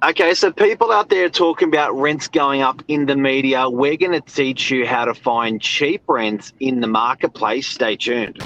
Okay, so people out there talking about rents going up in the media. We're going to teach you how to find cheap rents in the marketplace. Stay tuned.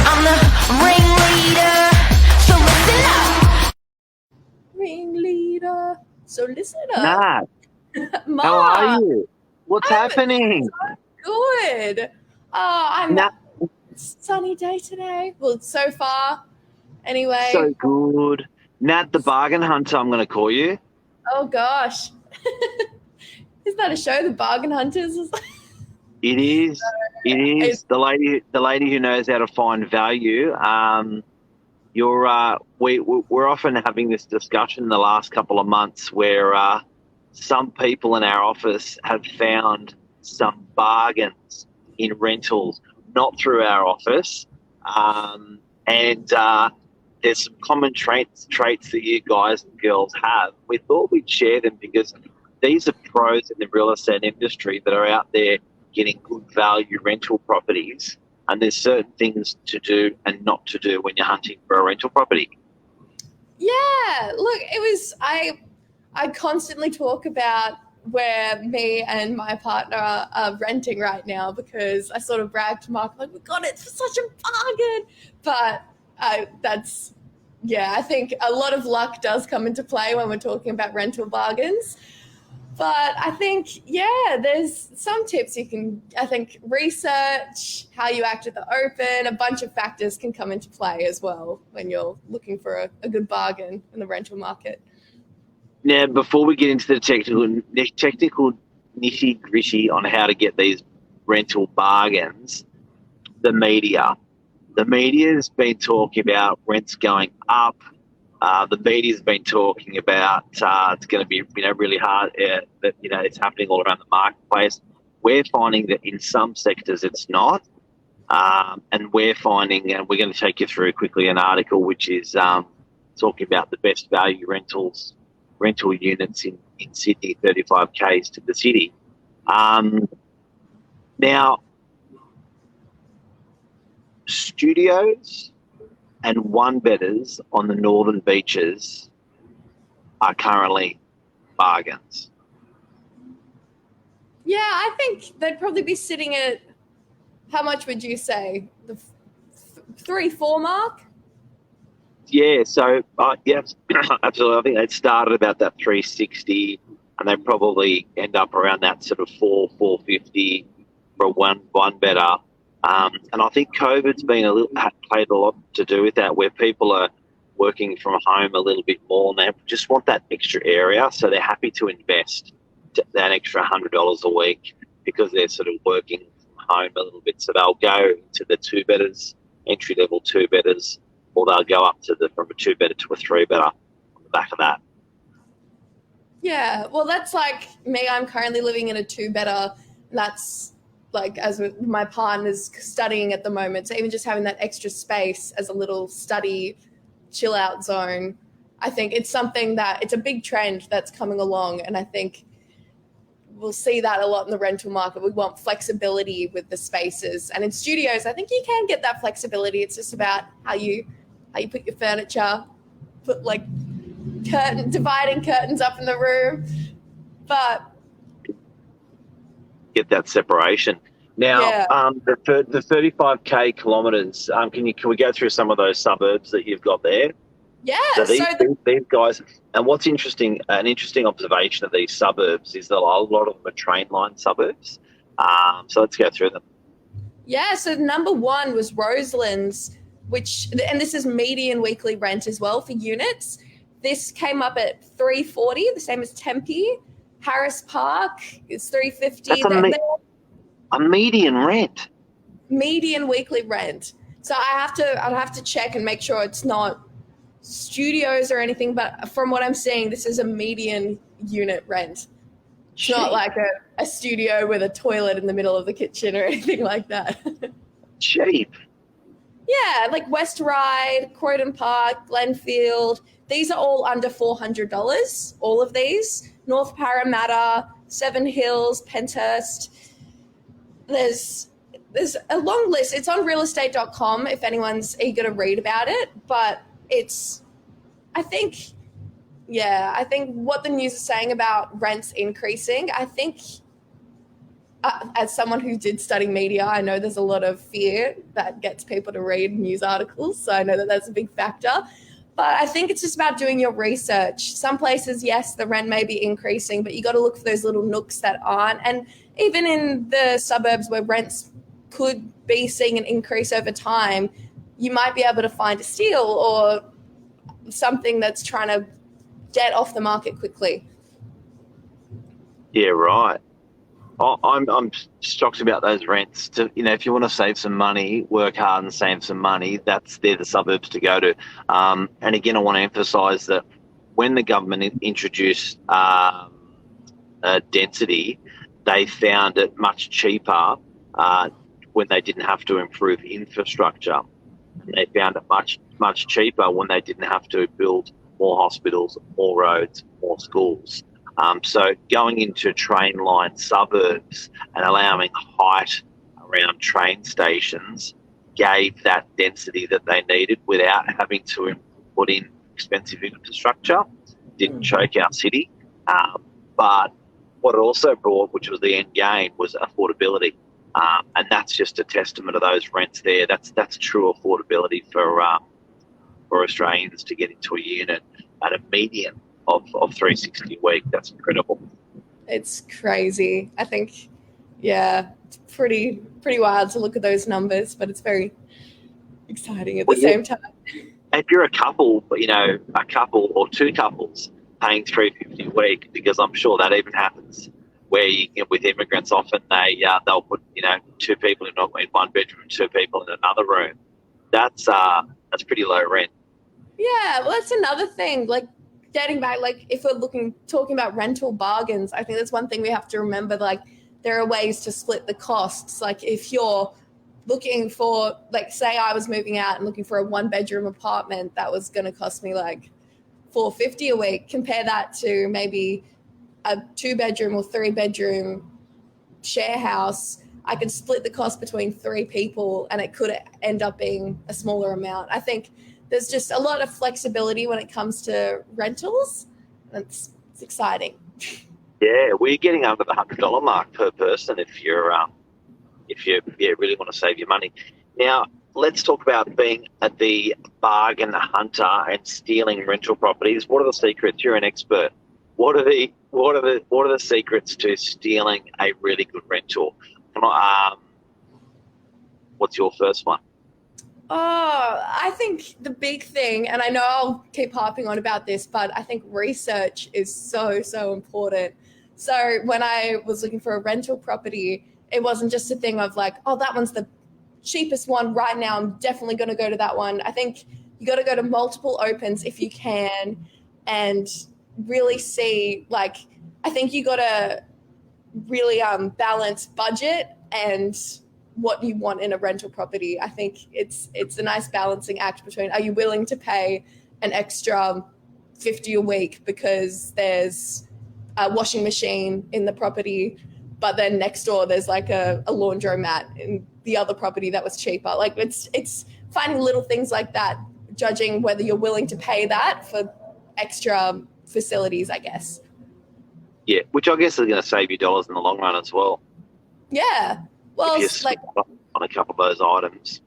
I'm the ringleader, so listen up. Ringleader. So listen up. Nat, how are Ma, you? What's I'm happening? so good. I'm Nat, sunny day today. Well, so far. so Anyway. good. Nat, the bargain hunter, I'm going to call you. Oh gosh. Isn't that a show, The Bargain Hunters? It is. It It's, is the lady who knows how to find value. We're often having this discussion the last couple of months where some people in our office have found some bargains in rentals, not through our office, and there's some common traits that you guys and girls have. We thought we'd share them because these are pros in the real estate industry that are out there getting good value rental properties, and there's certain things to do and not to do when you're hunting for a rental property. yeah, look, I constantly talk about where me and my partner are renting right now because I sort of bragged to Mark, like, we got it for such a bargain. But that's, yeah, I think a lot of luck does come into play when we're talking about rental bargains. But I think, yeah, there's some tips you can, I think, research, how you act at the open, a bunch of factors can come into play as well when you're looking for a good bargain in the rental market. Now, before we get into the technical nitty gritty on how to get these rental bargains, the media. The media has been talking about rents going up. The media's been talking about it's going to be really hard. That it's happening all around the marketplace. We're finding that in some sectors it's not, and we're finding, and we're going to take you through quickly an article which is talking about the best value rental units in Sydney, 35Ks to the city. Now, studios and one bedders on the northern beaches are currently bargains. Yeah, I think they'd probably be sitting at, how much would you say? The 3-4 mark? Yeah, so yeah, absolutely. I think they'd started about that 360, and they probably end up around that sort of 450 for a one better. And I think COVID's been played a lot to do with that, where people are working from home a little bit more, and they just want that extra area, so they're happy to invest that extra $100 a week because they're sort of working from home a little bit. So they'll go to the two bedders, entry level two bedders, or they'll go up to from a two bedder to a three bedder on the back of that. Yeah, well, that's like me. I'm currently living in a two-bedder. That's like, as my partner's studying at the moment. So even just having that extra space as a little study, chill out zone, I think it's something that it's a big trend that's coming along. And I think we'll see that a lot in the rental market. We want flexibility with the spaces. And in studios, I think you can get that flexibility. It's just about how you put your furniture, put like dividing curtains up in the room. But get that separation. Now, yeah. The 35K kilometres, can we go through some of those suburbs that you've got there? Yeah. So these guys, and what's interesting, an interesting observation of these suburbs is that a lot of them are train line suburbs. So let's go through them. Yeah, so number one was Roselands, and this is median weekly rent as well for units. This came up at $340, the same as Tempe. Harris Park is $350. That's a median rent. Median weekly rent. So I'd have to check and make sure it's not studios or anything, but from what I'm seeing, this is a median unit rent. It's not like a studio with a toilet in the middle of the kitchen or anything like that. Cheap. Yeah, like West Ryde, Croydon Park, Glenfield. These are all under $400, all of these. North Parramatta, Seven Hills, Penshurst. There's a long list. It's on realestate.com if anyone's eager to read about it. But I think what the news is saying about rents increasing, I think as someone who did study media, I know there's a lot of fear that gets people to read news articles. So I know that that's a big factor. But I think it's just about doing your research. Some places, yes, the rent may be increasing, but you got to look for those little nooks that aren't. And even in the suburbs where rents could be seeing an increase over time, you might be able to find a steal or something that's trying to get off the market quickly. Yeah, right. I'm shocked about those rents. If you want to save some money, work hard and save some money, they're the suburbs to go to. And again, I want to emphasise that when the government introduced density, they found it much cheaper when they didn't have to improve infrastructure. And they found it much cheaper when they didn't have to build more hospitals, more roads, more schools. So going into train-lined suburbs and allowing height around train stations gave that density that they needed without having to put in expensive infrastructure. Didn't choke our city. But what it also brought, which was the end game, was affordability. And that's just a testament of those rents there. That's true affordability for Australians to get into a unit at a median of 360 a week. That's incredible. It's crazy. I think, it's pretty wild to look at those numbers, but it's very exciting at the same time. If you're a couple, a couple or two couples paying 350 a week, because I'm sure that even happens where with immigrants often they'll put two people in one bedroom and two people in another room. That's pretty low rent. Yeah, well, that's another thing. Like, getting back, like, if we're talking about rental bargains, I think that's one thing we have to remember. Like, there are ways to split the costs. Like, if you're looking for, like, say I was moving out and looking for a 1-bedroom apartment that was going to cost me like $450 a week, compare that to maybe a 2-bedroom or 3-bedroom share house. I could split the cost between 3 people and it could end up being a smaller amount. I think there's just a lot of flexibility when it comes to rentals. It's exciting. Yeah, we're getting under the $100 mark per person if you really want to save your money. Now, let's talk about being at the bargain hunter and stealing rental properties. What are the secrets? You're an expert. What are the secrets to stealing a really good rental? What's your first one? Oh, I think the big thing, and I know I'll keep harping on about this, but I think research is so, so important. So when I was looking for a rental property, it wasn't just a thing of like, oh, that one's the cheapest one right now, I'm definitely going to go to that one. I think you got to go to multiple opens if you can and really see, like, I think you got to really balance budget and what you want in a rental property. I think it's a nice balancing act between, are you willing to pay an extra $50 a week because there's a washing machine in the property, but then next door there's like a laundromat in the other property that was cheaper. Like, it's finding little things like that, judging whether you're willing to pay that for extra facilities, I guess. Yeah, which I guess is going to save you dollars in the long run as well. Yeah. Well, like on a couple of those items.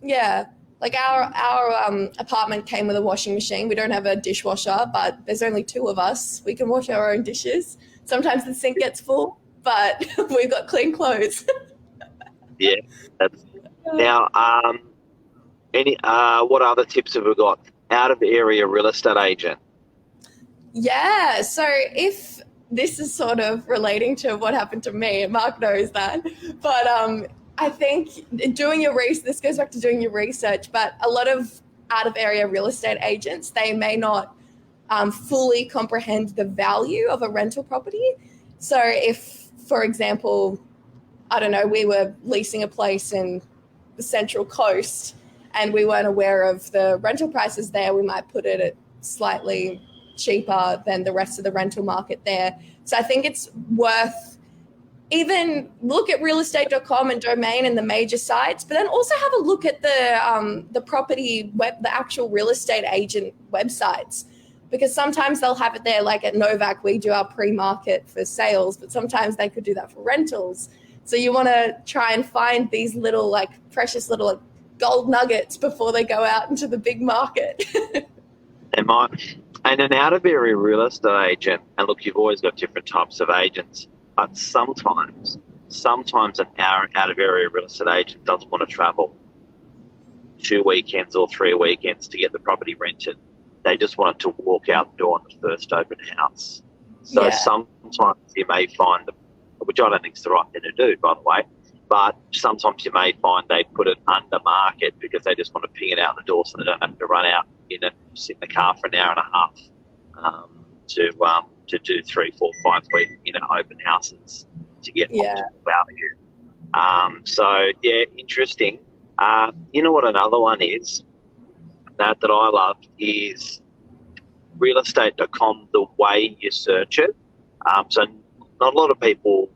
Yeah, like our apartment came with a washing machine. We don't have a dishwasher, but there's only 2 of us. We can wash our own dishes. Sometimes the sink gets full, but we've got clean clothes. Yeah. Now, what other tips have we got? Out of area real estate agent. Yeah, so if this is sort of relating to what happened to me, and Mark knows that, but I think this goes back to doing your research, but a lot of out-of-area real estate agents, they may not fully comprehend the value of a rental property. So if, for example, I don't know, we were leasing a place in the Central Coast and we weren't aware of the rental prices there, we might put it at slightly cheaper than the rest of the rental market there. So I think it's worth even look at realestate.com and Domain and the major sites, but then also have a look at the property web, the actual real estate agent websites, because sometimes they'll have it there. Like at Novak, we do our pre-market for sales, but sometimes they could do that for rentals. So you want to try and find these little like precious little like, gold nuggets before they go out into the big market. And an out of area real estate agent, and look, you've always got different types of agents, but sometimes an out of area real estate agent doesn't want to travel 2 weekends or 3 weekends to get the property rented. They just want it to walk out the door on the first open house. So sometimes you may find, which I don't think is the right thing to do, by the way, but sometimes you may find they put it under market because they just want to ping it out the door so they don't have to run out in and sit in the car for an hour and a half to do 3, 4, 5 week open houses to get value. So interesting. You know what another one is that I love is realestate.com, the way you search it. So not a lot of people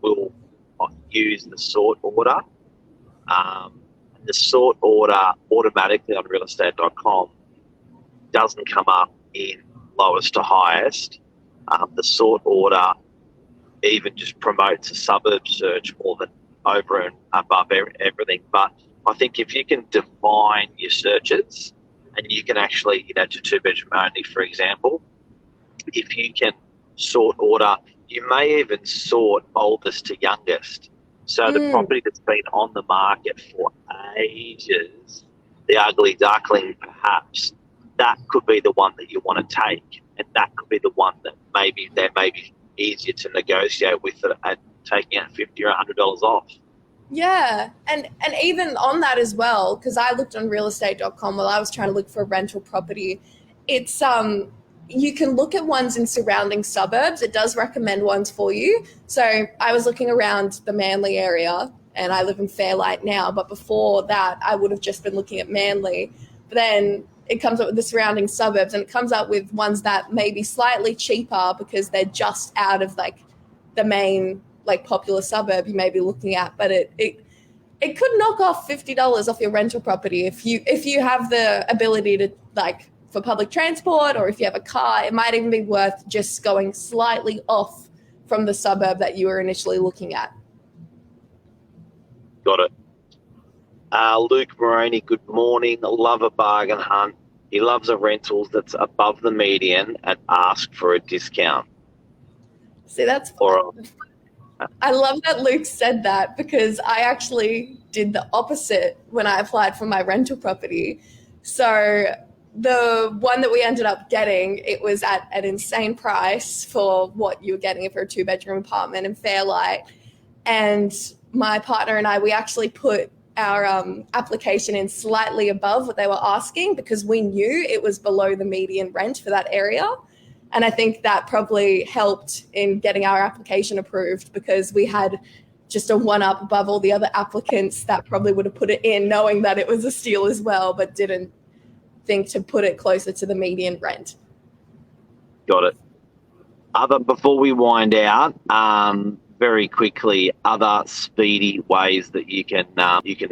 will use the sort order. The sort order automatically on realestate.com doesn't come up in lowest to highest. The sort order even just promotes a suburb search more than over and above everything. But I think if you can define your searches and you can actually, to 2-bedroom only, for example, if you can sort order, you may even sort oldest to youngest. So the property that's been on the market for ages, the ugly duckling perhaps, that could be the one that you want to take, and that could be the one that may be easier to negotiate with and taking out $50 or $100 off. Yeah, and even on that as well, because I looked on realestate.com while I was trying to look for a rental property. It's you can look at ones in surrounding suburbs. It does recommend ones for you. So I was looking around the Manly area, and I live in Fairlight now, but before that I would have just been looking at Manly. But then it comes up with the surrounding suburbs, and it comes up with ones that may be slightly cheaper because they're just out of like the main like popular suburb you may be looking at, but it could knock off $50 off your rental property if you have the ability to, like, for public transport, or if you have a car. It might even be worth just going slightly off from the suburb that you were initially looking at. Got it. Luke Moroney, good morning. Love a bargain hunt. He loves a rentals that's above the median and ask for a discount. See, that's I love that Luke said that, because I actually did the opposite when I applied for my rental property. So the one that we ended up getting, it was at an insane price for what you were getting for a 2-bedroom apartment in Fairlight. And my partner and I, we actually put our application in slightly above what they were asking because we knew it was below the median rent for that area. And I think that probably helped in getting our application approved, because we had just a one-up above all the other applicants that probably would have put it in knowing that it was a steal as well, but didn't think to put it closer to the median rent. Got it. Before we wind out, very quickly, other speedy ways that you can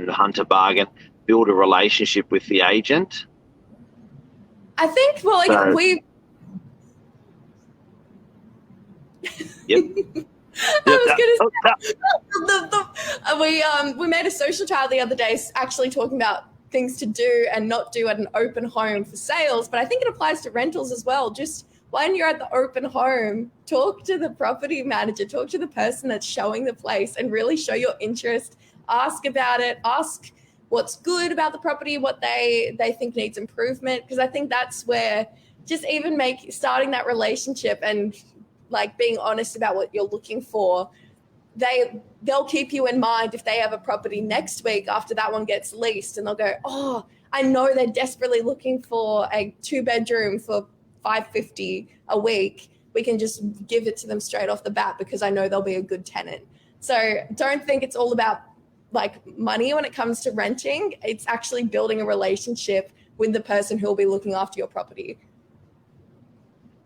hunt a bargain, build a relationship with the agent. I think, well, we... Yep. I was going to say, we made a social trial the other day actually talking about things to do and not do at an open home for sales, but I think it applies to rentals as well. Just when you're at the open home, talk to the property manager, talk to the person that's showing the place, and really show your interest. Ask about it. Ask what's good about the property, what they think needs improvement, because I think that's where just even starting that relationship and like being honest about what you're looking for, they'll keep you in mind if they have a property next week after that one gets leased, and they'll go, oh, I know they're desperately looking for a 2-bedroom for $550 a week. We can just give it to them straight off the bat because I know they'll be a good tenant. So don't think it's all about like money when it comes to renting. It's actually building a relationship with the person who will be looking after your property.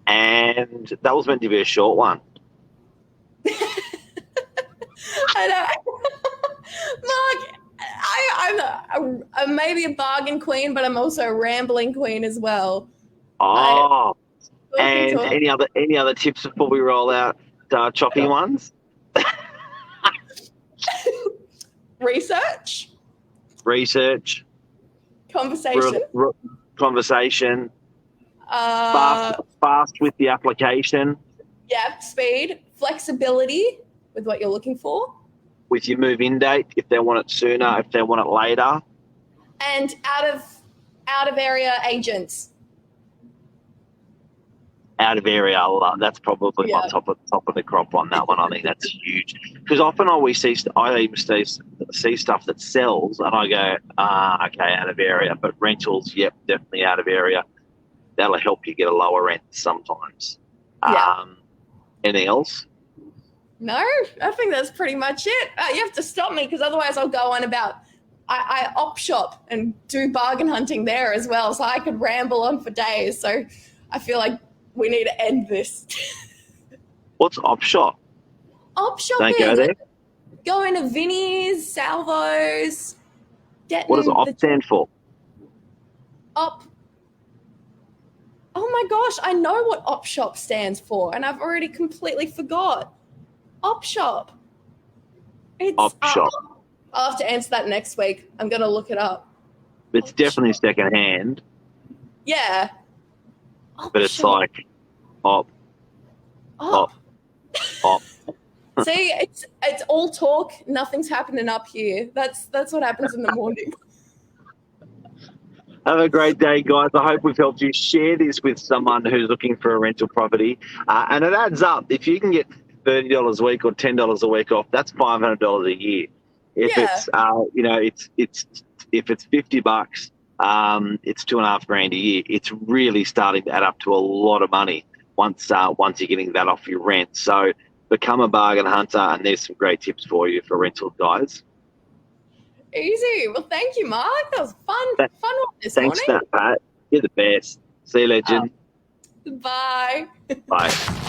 And that was meant to be a short one. I know. Mark, I'm maybe a bargain queen, but I'm also a rambling queen as well. Oh, Talking and to- any other tips before we roll out choppy ones? Research, Research, conversation, conversation, fast with the application, yeah, speed, flexibility with what you're looking for, with your move-in date, if they want it sooner, if they want it later. and out of area agents. Out of area, that's probably my Yeah. top of the crop on that one. I think that's huge because often I even see stuff that sells, and I go, okay, out of area. But rentals, yep, definitely out of area. That'll help you get a lower rent sometimes. Yeah. Anything else? No, I think that's pretty much it. You have to stop me because otherwise I'll go on about. I op shop and do bargain hunting there as well, so I could ramble on for days. So I feel like we need to end this. What's op shop? Op shopping. Don't go there. Going to Vinnie's, Salvos. Getting What does op stand for? Op. Oh my gosh, I know what op shop stands for, and I've already completely forgot. Op shop. It's Op shop. I'll have to answer that next week. I'm gonna look it up. It's definitely second hand, Yeah. Op but it's shop. like op. Op. Op. See, it's all talk. Nothing's happening up here. That's what happens in the morning. Have a great day, guys. I hope we've helped you. Share this with someone who's looking for a rental property, and it adds up. If you can get $30 a week or $10 a week off, that's $500 a year. If Yeah. it's if it's $50, it's $2,500 a year. It's really starting to add up to a lot of money once you're getting that off your rent. So become a bargain hunter, and there's some great tips for you for rental guys. Easy. Well, thank you, Mark. That was fun. Th- Fun one this Thanks, morning. Pat. You're the best. See you, legend. Bye. Bye.